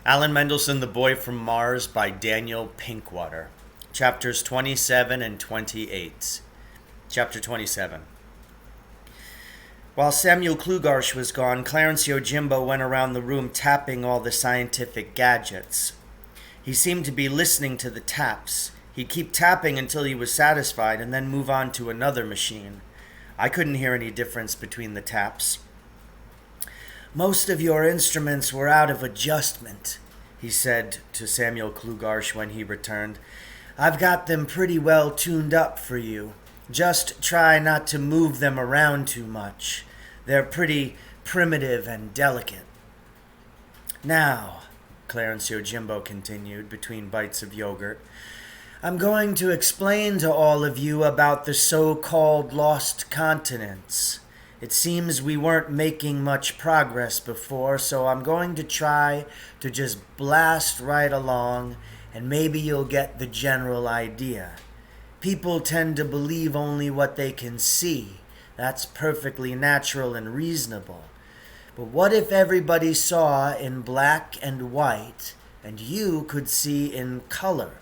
Alan Mendelsohn, The Boy from Mars by Daniel Pinkwater. Chapters 27 and 28. Chapter 27. While Samuel Klugarsh was gone, Clarence Yojimbo went around the room tapping all the scientific gadgets. He seemed to be listening to the taps. He'd keep tapping until he was satisfied and then move on to another machine. I couldn't hear any difference between the taps. "Most of your instruments were out of adjustment," he said to Samuel Klugarsh when he returned. "I've got them pretty well tuned up for you. Just try not to move them around too much. They're pretty primitive and delicate." "Now," Clarence Yojimbo continued between bites of yogurt, "I'm going to explain to all of you about the so-called lost continents. It seems we weren't making much progress before, so I'm going to try to just blast right along, and maybe you'll get the general idea. People tend to believe only what they can see. That's perfectly natural and reasonable. But what if everybody saw in black and white, and you could see in color?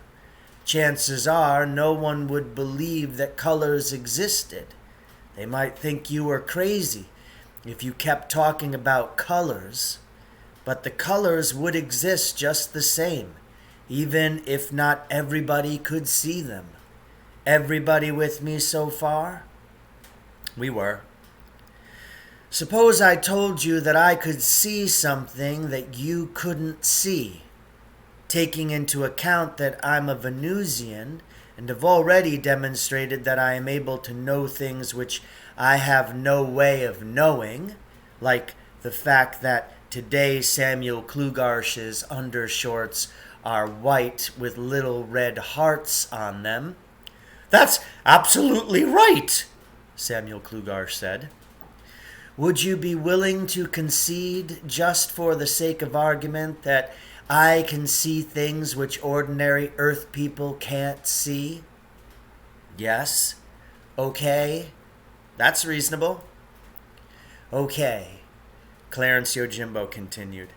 Chances are no one would believe that colors existed. They might think you were crazy if you kept talking about colors, but the colors would exist just the same, even if not everybody could see them. Everybody with me so far?" We were. "Suppose I told you that I could see something that you couldn't see. Taking into account that I'm a Venusian and have already demonstrated that I am able to know things which I have no way of knowing, like the fact that today Samuel Klugarsh's undershorts are white with little red hearts on them." "That's absolutely right," Samuel Klugarsh said. "Would you be willing to concede, just for the sake of argument, that I can see things which ordinary Earth people can't see?" "Yes." "Okay. That's reasonable." "Okay," Clarence Yojimbo continued.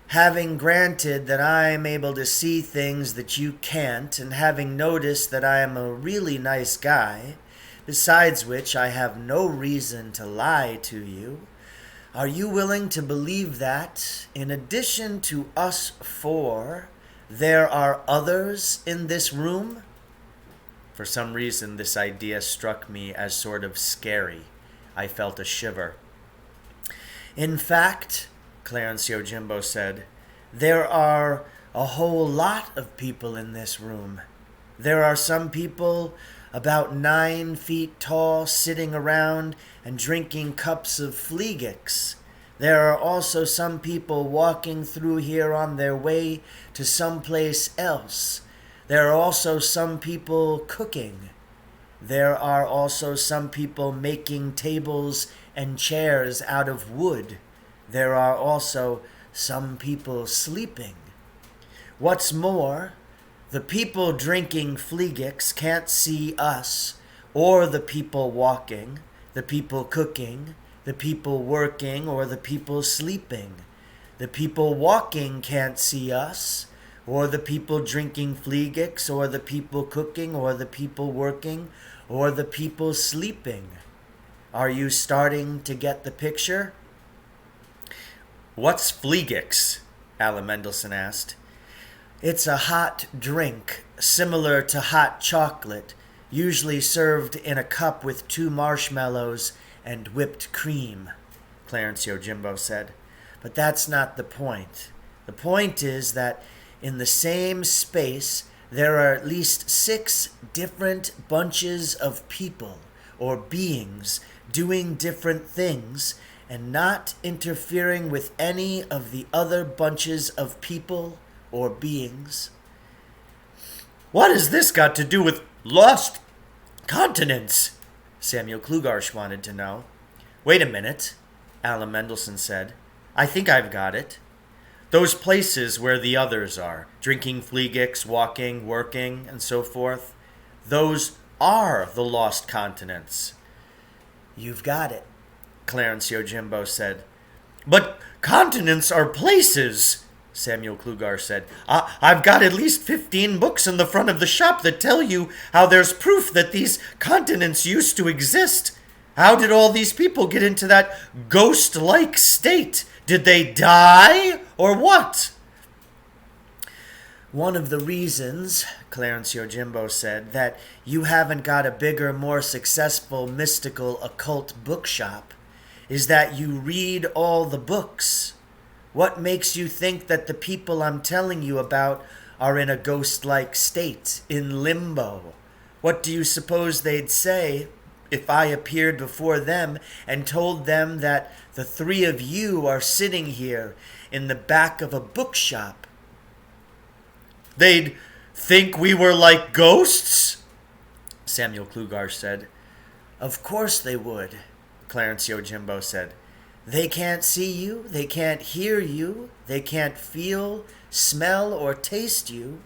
"Having granted that I am able to see things that you can't, and having noticed that I am a really nice guy, besides which I have no reason to lie to you, are you willing to believe that, in addition to us four, there are others in this room?" For some reason, this idea struck me as sort of scary. I felt a shiver. "In fact," Clarence Yojimbo said, "there are a whole lot of people in this room. There are some people about 9 feet tall sitting around and drinking cups of Fleegix. There are also some people walking through here on their way to someplace else. There are also some people cooking. There are also some people making tables and chairs out of wood. There are also some people sleeping. What's more, the people drinking Fleegix can't see us, or the people walking, the people cooking, the people working, or the people sleeping. The people walking can't see us, or the people drinking Fleegix, or the people cooking, or the people working, or the people sleeping. Are you starting to get the picture?" "What's Fleegix?" Alan Mendelsohn asked. "It's a hot drink, similar to hot chocolate, usually served in a cup with 2 marshmallows and whipped cream," Clarence Yojimbo said. "But that's not the point. The point is that in the same space, there are at least 6 different bunches of people or beings doing different things and not interfering with any of the other bunches of people or beings." "What has this got to do with lost continents?" Samuel Klugarsh wanted to know. "Wait a minute," Alan Mendelsohn said. "I think I've got it. Those places where the others are, drinking Fleegix, walking, working, and so forth, those are the lost continents." "You've got it," Clarence Yojimbo said. "But continents are places," Samuel Klugar said. I've got at least 15 books in the front of the shop that tell you how there's proof that these continents used to exist. How did all these people get into that ghost-like state? Did they die, or what? One of the reasons, Clarence Yojimbo said, that you haven't got a bigger, more successful, mystical, occult bookshop is that you read all the books. What makes you think that the people I'm telling you about are in a ghost-like state, in limbo? What do you suppose they'd say if I appeared before them and told them that the three of you are sitting here in the back of a bookshop? They'd think we were like ghosts? Samuel Klugar said. Of course they would, Clarence Yojimbo said. They can't see you, they can't hear you, they can't feel, smell, or taste you.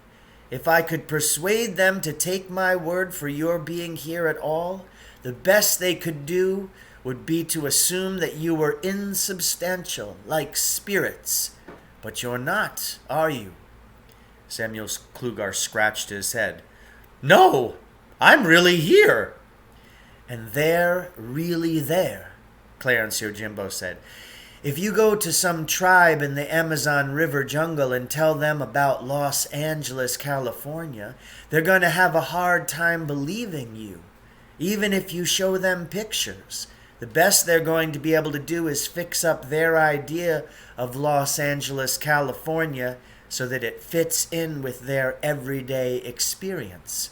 If I could persuade them to take my word for your being here at all, the best they could do would be to assume that you were insubstantial, like spirits. But you're not, are you? Samuel Klugar scratched his head. No, I'm really here. And they're really there, Clarence Yojimbo said. If you go to some tribe in the Amazon River jungle and tell them about Los Angeles, California, they're going to have a hard time believing you, even if you show them pictures. The best they're going to be able to do is fix up their idea of Los Angeles, California, so that it fits in with their everyday experience.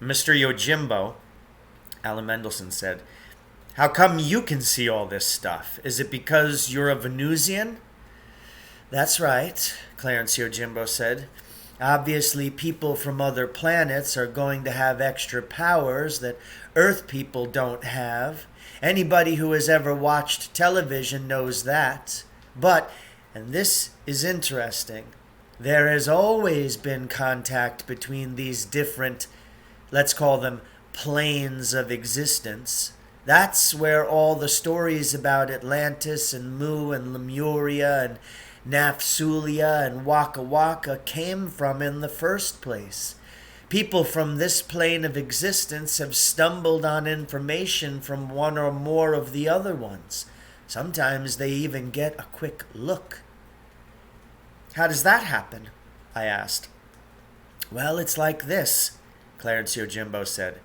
Mr. Yojimbo, Alan Mendelsohn said, how come you can see all this stuff? Is it because you're a Venusian? That's right, Clarence Yojimbo said. Obviously, people from other planets are going to have extra powers that Earth people don't have. Anybody who has ever watched television knows that. But, and this is interesting, there has always been contact between these different, let's call them planes of existence. That's where all the stories about Atlantis and Mu and Lemuria and Nafsulia and Waka Waka came from in the first place. People from this plane of existence have stumbled on information from one or more of the other ones. Sometimes they even get a quick look. How does that happen? I asked. Well, it's like this, Clarence Yojimbo said.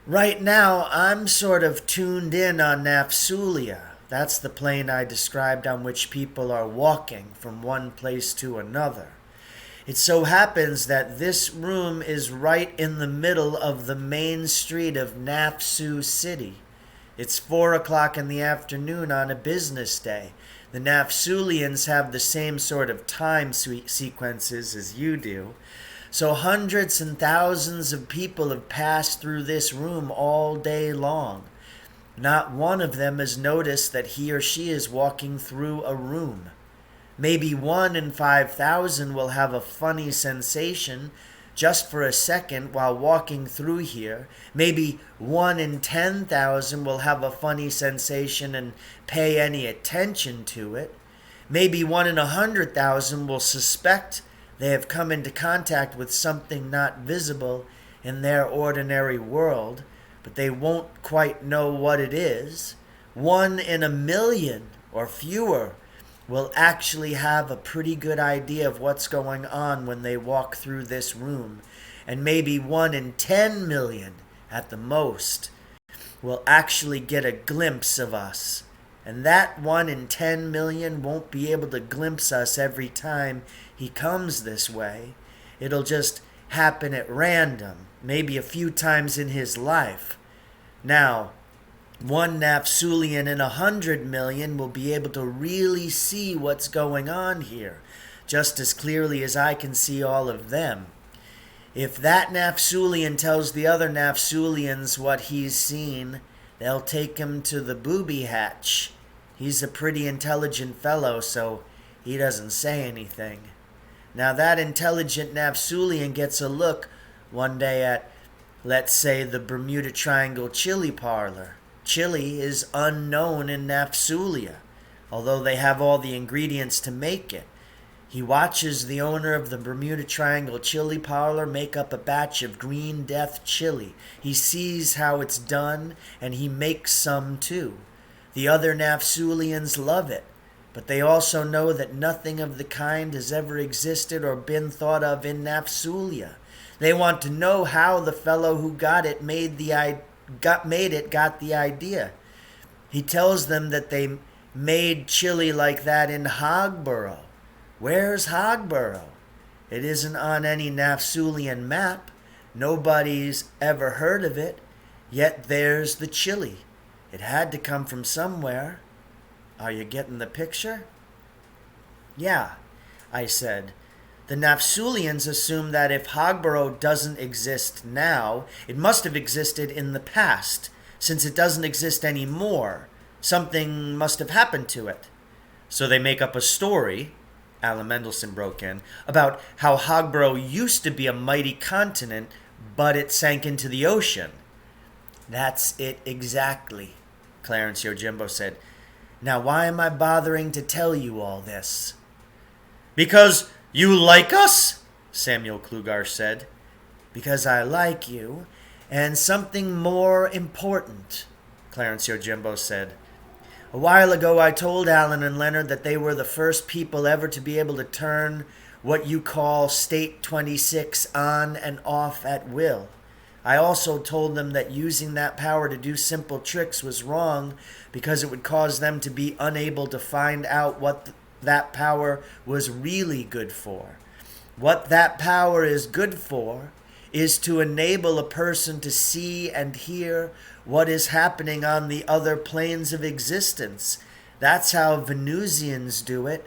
Right now, I'm sort of tuned in on Nafsulia. That's the plane I described on which people are walking from one place to another. It so happens that this room is right in the middle of the main street of Nafsu City. It's 4 o'clock in the afternoon on a business day. The Nafsulians have the same sort of time sequences as you do. So hundreds and thousands of people have passed through this room all day long. Not one of them has noticed that he or she is walking through a room. Maybe 1 in 5,000 will have a funny sensation just for a second while walking through here. Maybe 1 in 10,000 will have a funny sensation and pay any attention to it. Maybe 1 in 100,000 will suspect they have come into contact with something not visible in their ordinary world, but they won't quite know what it is. 1 in 1,000,000 or fewer will actually have a pretty good idea of what's going on when they walk through this room. And maybe 1 in 10,000,000 at the most will actually get a glimpse of us. And that 1 in 10,000,000 won't be able to glimpse us every time he comes this way. It'll just happen at random, maybe a few times in his life. Now, 1 Nafsulian in 100,000,000 will be able to really see what's going on here, just as clearly as I can see all of them. If that Nafsulian tells the other Nafsulians what he's seen, they'll take him to the booby hatch. He's a pretty intelligent fellow, so he doesn't say anything. Now that intelligent Nafsulian gets a look one day at, let's say, the Bermuda Triangle chili parlor. Chili is unknown in Nafsulia, although they have all the ingredients to make it. He watches the owner of the Bermuda Triangle Chili Parlor make up a batch of Green Death chili. He sees how it's done, and he makes some too. The other Nafsulians love it, but they also know that nothing of the kind has ever existed or been thought of in Nafsulia. They want to know how the fellow who got it got the idea. He tells them that they made chili like that in Hogborough. Where's Hogborough? It isn't on any Nafsulian map. Nobody's ever heard of it. Yet there's the chili. It had to come from somewhere. Are you getting the picture? Yeah, I said. The Nafsulians assume that if Hogborough doesn't exist now, it must have existed in the past. Since it doesn't exist anymore, something must have happened to it. So they make up a story, Alan Mendelsohn broke in, about how Hogborough used to be a mighty continent, but it sank into the ocean. That's it exactly, Clarence Yojimbo said. Now why am I bothering to tell you all this? Because you like us, Samuel Klugar said. Because I like you, and something more important, Clarence Yojimbo said. A while ago I told Alan and Leonard that they were the first people ever to be able to turn what you call State 26 on and off at will. I also told them that using that power to do simple tricks was wrong because it would cause them to be unable to find out what that power was really good for. What that power is good for is to enable a person to see and hear what is happening on the other planes of existence. That's how Venusians do it.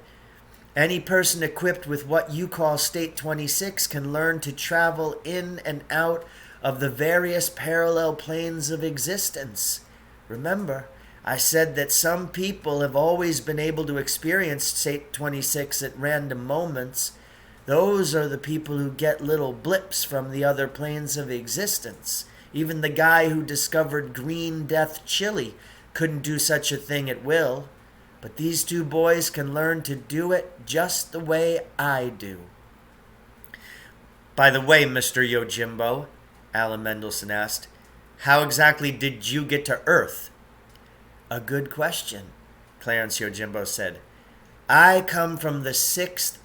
Any person equipped with what you call State 26 can learn to travel in and out of the various parallel planes of existence. Remember, I said that some people have always been able to experience State 26 at random moments. Those are the people who get little blips from the other planes of existence. Even the guy who discovered Green Death chili couldn't do such a thing at will. But these two boys can learn to do it just the way I do. By the way, Mr. Yojimbo, Alan Mendelsohn asked, how exactly did you get to Earth? A good question, Clarence Yojimbo said. I come from the sixth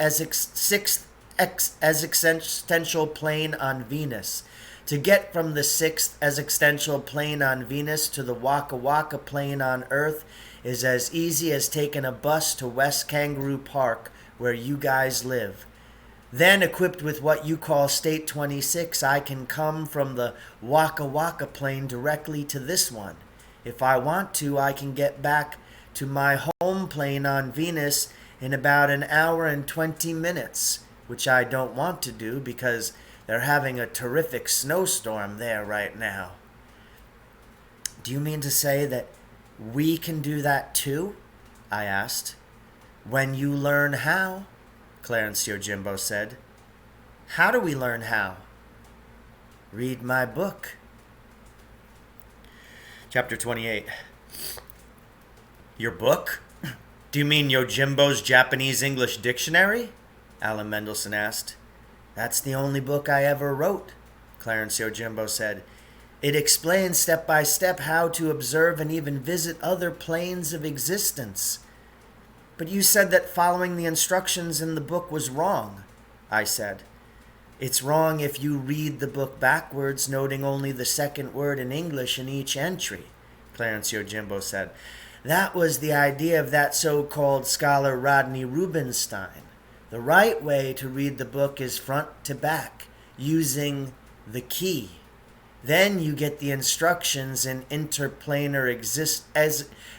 existential plane on Venus. To get from the sixth existential plane on Venus to the Waka Waka plane on Earth is as easy as taking a bus to West Kangaroo Park, where you guys live. Then, equipped with what you call State 26, I can come from the Waka Waka plane directly to this one. If I want to, I can get back to my home plane on Venus in about an hour and 20 minutes, which I don't want to do because they're having a terrific snowstorm there right now. Do you mean to say that we can do that too? I asked. When you learn how, Clarence Yojimbo said. How do we learn how? Read my book. Chapter 28. Your book? Do you mean Yojimbo's Japanese-English dictionary? Alan Mendelsohn asked. That's the only book I ever wrote, Clarence Yojimbo said. It explains step by step how to observe and even visit other planes of existence. But you said that following the instructions in the book was wrong, I said. It's wrong if you read the book backwards, noting only the second word in English in each entry, Clarence Yojimbo said. That was the idea of that so-called scholar Rodney Rubinstein. The right way to read the book is front to back, using the key. Then you get the instructions in interplanar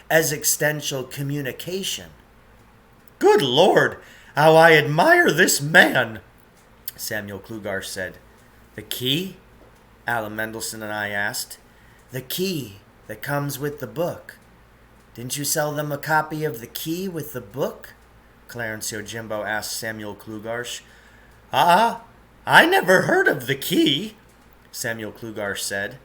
existential communication. Good Lord, how I admire this man, Samuel Klugar said. The key? Alan Mendelsohn and I asked. The key that comes with the book. Didn't you sell them a copy of the key with the book? Clarence Yojimbo asked Samuel Klugar. I never heard of the key, Samuel Klugar said.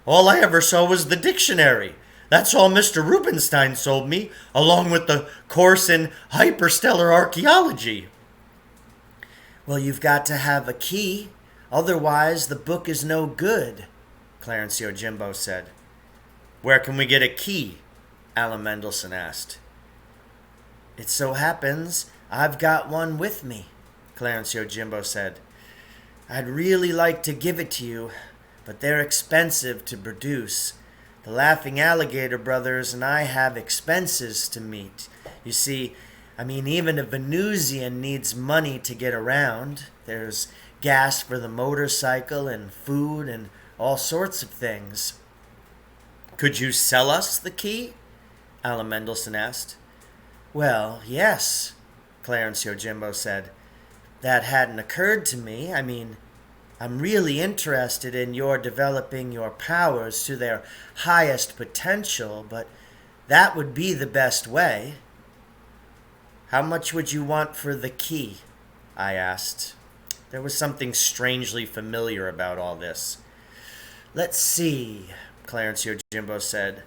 All I ever saw was the dictionary. That's all Mr. Rubinstein sold me, along with the course in hyperstellar archaeology. Well, you've got to have a key. Otherwise, the book is no good, Clarence Yojimbo said. Where can we get a key? Alan Mendelsohn asked. It so happens I've got one with me, Clarence Yojimbo said. I'd really like to give it to you, but they're expensive to produce. The Laughing Alligator Brothers and I have expenses to meet. You see, even a Venusian needs money to get around. There's gas for the motorcycle and food and all sorts of things. Could you sell us the key? Alan Mendelsohn asked. Well, yes, Clarence Yojimbo said. That hadn't occurred to me. I'm really interested in your developing your powers to their highest potential, but that would be the best way. How much would you want for the key? I asked. There was something strangely familiar about all this. Let's see, Clarence Yojimbo said.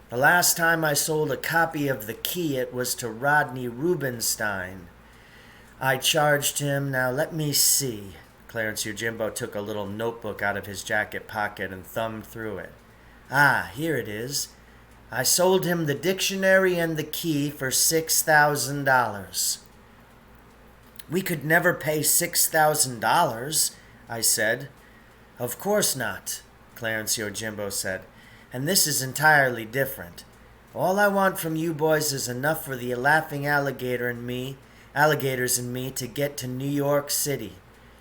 The last time I sold a copy of the key, it was to Rodney Rubenstein. I charged him, now let me see. Clarence Yojimbo took a little notebook out of his jacket pocket and thumbed through it. Here it is. I sold him the dictionary and the key for $6,000. We could never pay $6,000, I said. Of course not, Clarence Yojimbo said. And this is entirely different. All I want from you boys is enough for the Laughing Alligators and me to get to New York City.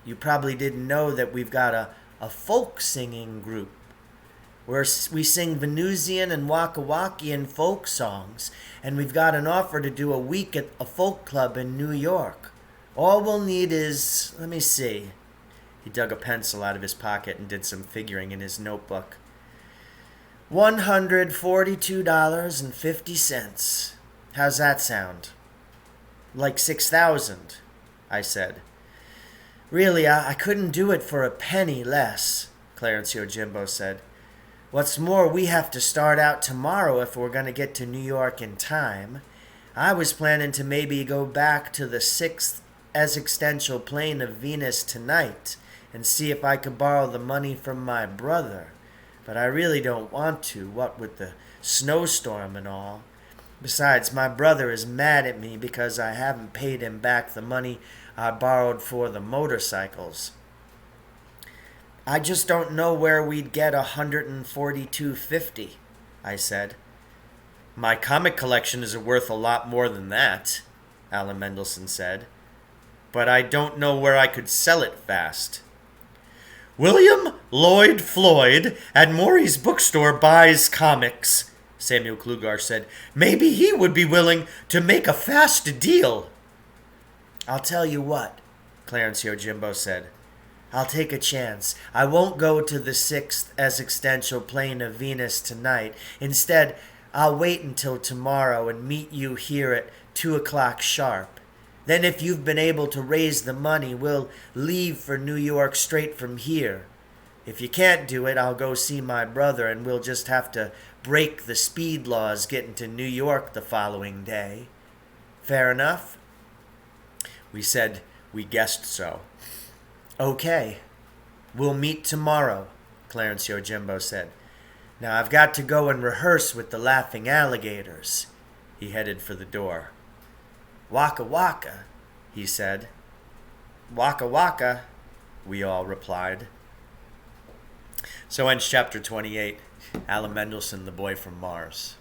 You probably didn't know that we've got a folk singing group. We sing Venusian and Waka Wakian folk songs, and we've got an offer to do a week at a folk club in New York. All we'll need is, let me see. He dug a pencil out of his pocket and did some figuring in his notebook. $142.50. How's that sound? Like $6,000, I said. Really, I couldn't do it for a penny less, Clarence Yojimbo said. What's more, we have to start out tomorrow if we're going to get to New York in time. I was planning to maybe go back to the 6th existential plane of Venus tonight and see if I could borrow the money from my brother. But I really don't want to, what with the snowstorm and all. Besides, my brother is mad at me because I haven't paid him back the money I borrowed for the motorcycles. I just don't know where we'd get $142.50, I said. My comic collection is worth a lot more than that, Alan Mendelsohn said. But I don't know where I could sell it fast. William Lloyd Floyd at Maury's bookstore buys comics, Samuel Klugar said. Maybe he would be willing to make a fast deal. I'll tell you what, Clarence Yojimbo said. I'll take a chance. I won't go to the 6th existential plane of Venus tonight. Instead, I'll wait until tomorrow and meet you here at 2 o'clock sharp. Then if you've been able to raise the money, we'll leave for New York straight from here. If you can't do it, I'll go see my brother and we'll just have to break the speed laws getting to New York the following day. Fair enough? We said we guessed so. Okay, we'll meet tomorrow, Clarence Yojimbo said. Now I've got to go and rehearse with the Laughing Alligators. He headed for the door. Waka waka, he said. Waka waka, we all replied. So ends chapter 28, Alan Mendelsohn, the Boy from Mars.